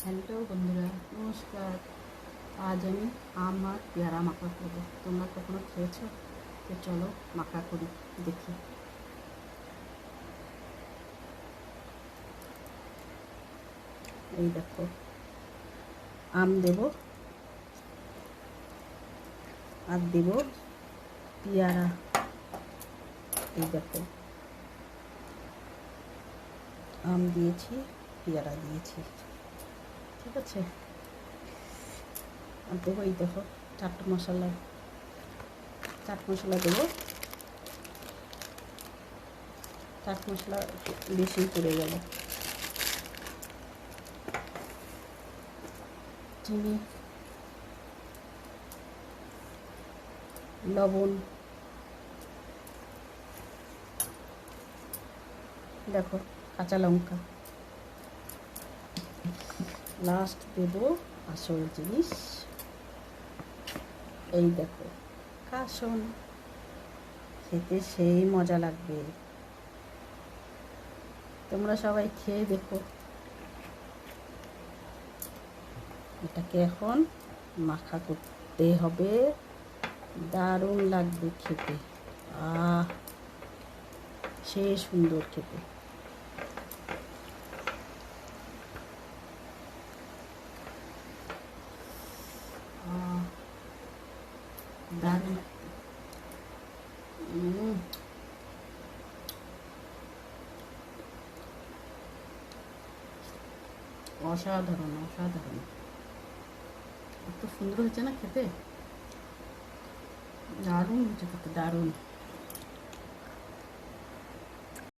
Hello বন্ধুরা, নমস্কার। আজ আমি আম আর পেয়ারা মাখা করবো। তোমরা কখনো খেয়েছো? তো চলো মাখা করি, দেখি। এই দেখো, আম দেব আর দেব পেয়ারা। এই দেখো, আম দিয়েছি, পেয়ারা দিয়েছি, ঠিক আছে। আর দেবো এই দেখো চাট মশলা দেবো। চাট মশলা বেশি পড়ে গেল। চিনি, লবণ, দেখো কাঁচা লঙ্কা, লাস্ট দেব আসল জিনিস, এই দেখো কাসন। খেতে সেই মজা লাগবে, তোমরা সবাই খেয়ে দেখো। এটাকে এখন মাখা করতে হবে, দারুণ লাগবে খেতে। সে সুন্দর খেতে। দারুণ, অসাধারণ অসাধারণ। এত সুন্দর হয়েছে না খেতে, দারুণ হয়েছে খেতে, দারুণ।